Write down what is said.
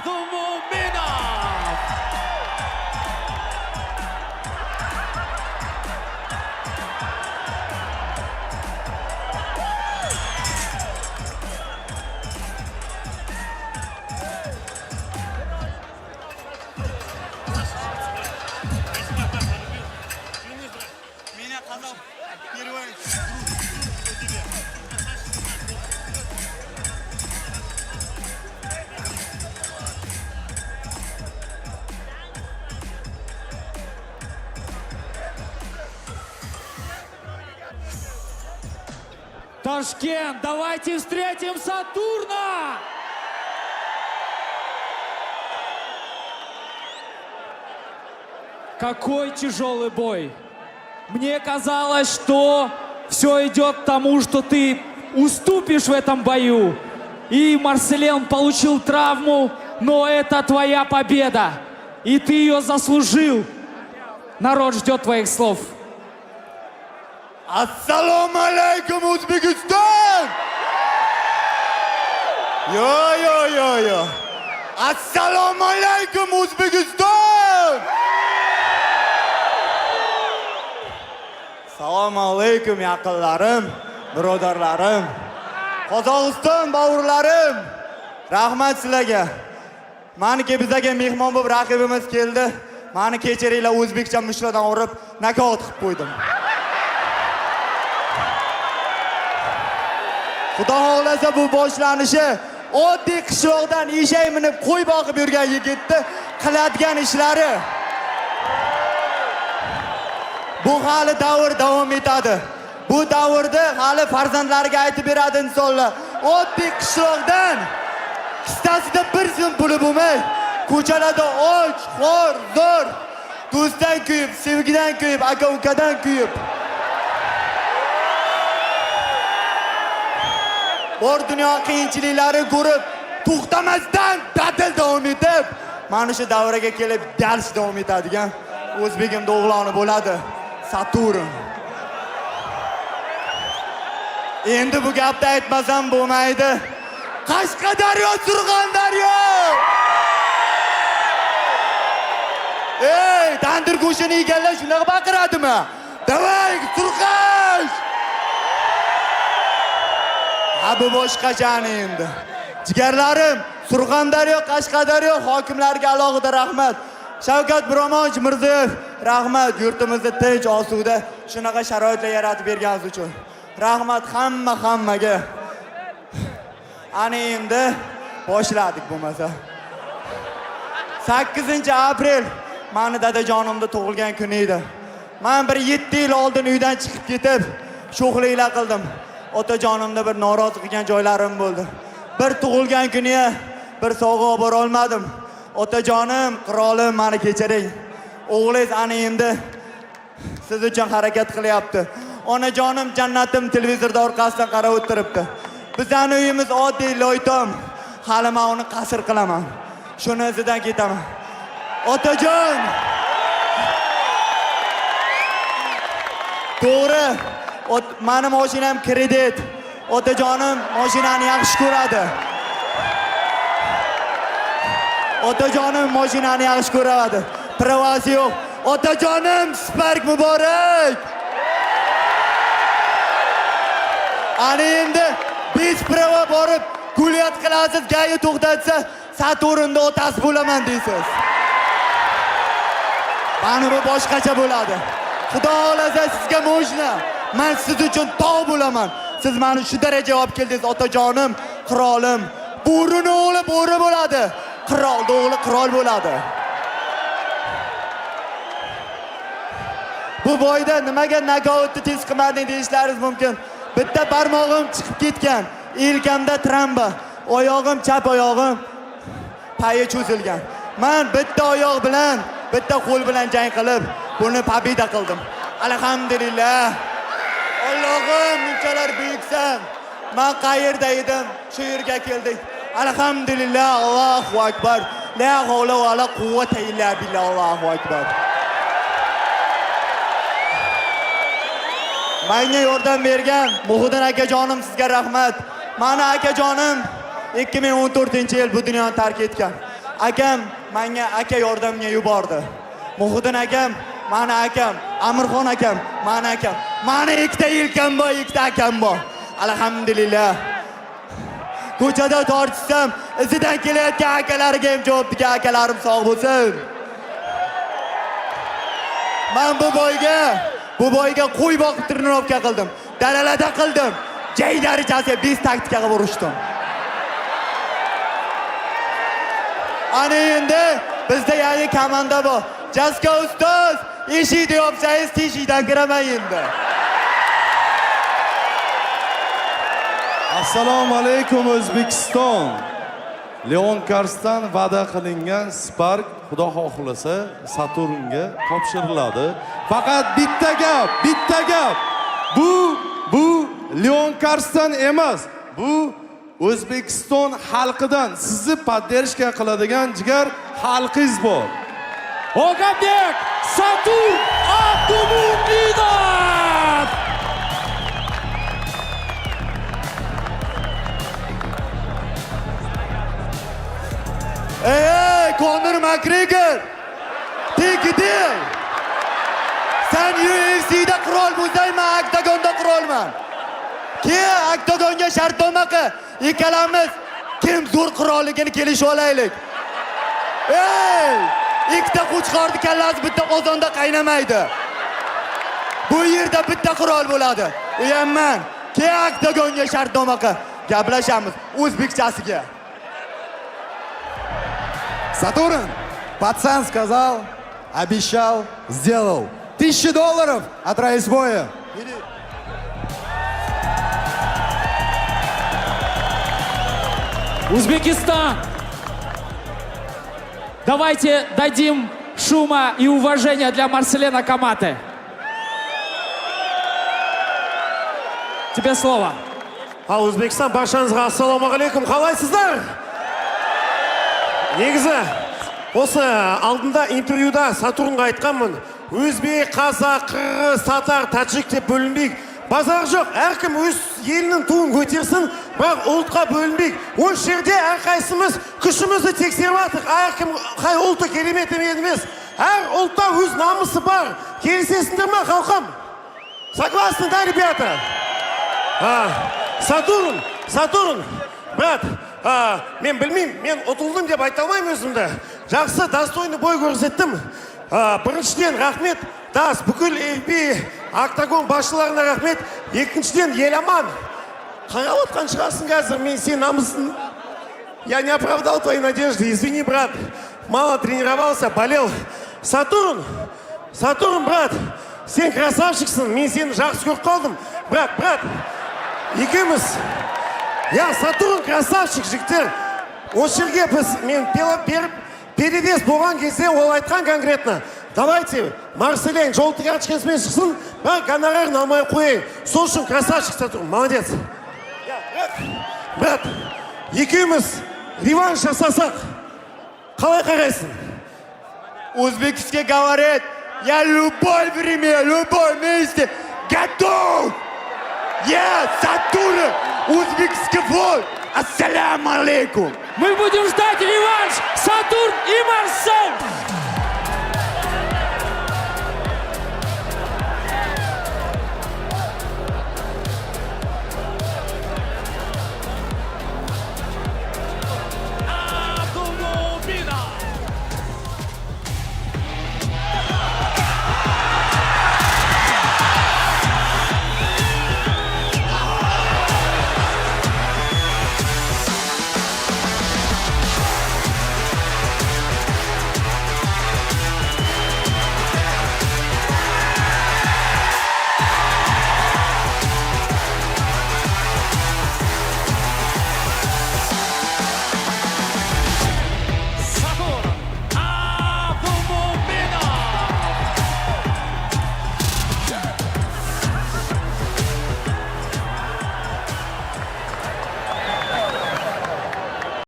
Abdulmuminov. Ташкент, давайте встретим Сатурна! Какой тяжелый бой! Мне казалось, что все идет к тому, что ты уступишь в этом бою. И Марселен получил травму, но это твоя победа. И ты ее заслужил. Народ ждет твоих слов. Assalomu alaykum O'zbekiston! Yo. Assalomu alaykum O'zbekiston! Assalomu alaykum yaqinlarim, birodarlarim. Qozog'iston bavurlarim. Rahmat sizlarga. Meniki bizga mehmon bo'lib raqibimiz keldi. Meni kechiringlar, o'zbekcha mushlardan urib, nokaut qilib qo'ydim. Xudo xohlasa bu boshlanishi oddiy qishloqdan eshak minib qo'y boqib yurgan yigitni qiladigan ishlari. Bu hali davr davom etadi. Bu davrda hali farzandlariga aytib beradi insonlar. Oddiy qishloqdan kistasida bir so'm puli bo'lmay, ko'chalarda och, xor, zo'r, do'stdan kuyib, sevgidan kuyib, aka-ukadan kuyib. Bor dunyo qiyinchiliklari ko'rib, to'xtamasdan ta'til davom etib, mana shu davraga kelib dars davom etadigan o'zbegim o'g'loni bo'ladi, Saturn. Endi bu gapni aytmasam bo'lmaydi. Qashqadaryo, Surxondaryo! Ey, tandir go'shini yeganlar shunaqa baqiradimi? Davay, Surxondaryo! Bu boshqachani endi. Jigarlarim, Surxondaryo, Qashqadaryo hokimlariga alohida rahmat. Shavkat Miromonovich Mirziyoyev, rahmat yurtimizda tinch, osuda shunaqa sharoitlar yaratib berganingiz uchun. Rahmat hammaga. Ana endi boshladik bo'lmasa. 8-aprel meni dadajonimda tug'ilgan kun edi. Men bir 7 yil oldin uydan chiqib ketib, sho'xliklar qildim. Otajonimda bir norozi qilgan joylarim bo'ldi. Bir tug'ilgan kuniga bir sovg'a olib bora olmadim. Otajonim, qirolim, meni kechiring. O'g'lingiz ana endi siz uchun harakat qilyapti. Onajonim, jannatim televizorda orqasidan qarab o'tiribdi. Bizning uyimiz oddiy loytom. Hali men uni qasr qilaman. Shuni izidan ketaman. Otajon! To'g'ri. Meni mashinam kredit. Otajonim mashinani yaxshi ko'radi. Otajonim mashinani yaxshi ko'radi. Pravasi yo'q. Otajonim, Spark muborak. Ana endi biz prava borib kulyat qilasiz, g'ayni to'xtatsa, Saturnda otasi bo'laman deysiz. Mana bu boshqacha bo'ladi. Xudo xolasa sizga mashina, men siz uchun tog' bo'laman. Siz meni shu darajaga olib keldingiz, otajonim, qirolim. Bo'rining o'g'li bo'ri bo'ladi, qirolning o'g'li qirol bo'ladi. Bu boyda nimaga nokautni tez qilmading deyishlaringiz mumkin. Bitta barmog'im chiqib ketgan, yelkamda tromba, oyog'im, chap oyog'im payi cho'zilgan. Men bitta oyoq bilan, bitta qo'l bilan jang qilib, buni pobeda qildim. Alhamdulillah. Allohim, bunchalar buyuksan. Men qayerda edim? Shu yerga keldik. Alhamdulillah, Allohu akbar. La havla va la quvvata illa billah, Allohu akbar. Menga yordam bergan Muhiddin akajonim, sizga rahmat. Meni akajonim 2014-yil bu dunyoni tark etgan. akam menga aka yordamga yubordi. Muhiddin akam, mani akam, Amirxon akam, mani akam. Mani ikkita yelkam bor, ikkita akam bor. Alhamdulillah. Ko'chada tortishsam, izidan kelayotgan akalarga ham javobga akalarim sog' bo'lsin. Men bu boyga qo'y boqib trenirovka qildim. Dalalarda qildim. Jay darajasiga 5 taktikaga urishdim. Ana endi bizda yangi komanda bor. Jaska ustoz, eshikni yopsangiz teshikdan kiraman endi. Assalomu alaykum O'zbekiston. Leon Karsdan va'da qilingan Spark Xudo xohlasa Saturnga topshiriladi. Faqat bitta gap. Bu Leon Karsdan emas. Bu O'zbekiston xalqidan sizni podderishka qiladigan jigar xalqingiz bor. Ogambek Saturn Abdumumidov! Ey, Conor McGregor! Tegdi! Sen UFC'da qurol bo'lsang, men oktagonda qurolman. Keyin oktagonga shartnoma qil. Ikkalamiz kim zo'r qurolligini kelishib olaylik. Ey! Ikkita qo'chqorni kallasi bitta qozonda qaynamaydi. Bu yerda bitta qurol bo'ladi. U ham men. Keyin oktagonga shartnoma qil. Gaplashamiz o'zbekchasiga. Сатурн, пацан сказал, обещал, сделал. $1000 от райсбоя. Узбекистан! Давайте дадим шума и уважения для Марселена Каматы. Тебе слово. O'zbekiston barchangizga assalomu alaykum. Qalaysizlar? Негізі, осы алдында интервьюда Сатурнға айтқанмын. Өзбек, қазақ, қырғыз, татар, таджик деп бөлінбейік. Базар жоқ, әркім өз елінің туын көтерсін, бірақ ұлтқа бөлінбейік. Осы жерде әрқайсымыз күшімізді тексеріп жатырмыз. Әркім қай ұлты керемет емес. Әр ұлтта өз намысы бар. Келісесіңдер ме, халқым? Согласны, да, ребята? Сатурн, брат, мен білмеймін, мен ұтылдым деп айта алмаймын өзімді. Жақсы, достойны бой көрсеттім. Біріншіден рахмет, бүкіл FB октагон басшыларына рахмет. Екіншіден еламан. Қарап отқан шығасың қазір, мен сен намысын. Я не оправдал твои надежды, извини, брат. Мало тренировался, болел. Сатурн, брат, сен красавчиксың, мен сені жақсы көріп қалдым. Брат, екеуміз. Я Сатурн красавчик, жігіттер. Осы жерге мен перевес болған кезде ол айтқан конкретно. Давайте, Марселен жол тігачкесімен шықсын, бірақ гонорарын алмай қойын. Сол үшін красавчик Сатурн, молодец. Брат, екеуміз реванш жасасақ, қалай қарайсың? Узбекский говорит, я любое время, любое месте готов! Я Сатурн, узбекский флот! Ассаламу алейкум! Мы будем ждать реванш Сатурн и Марсель!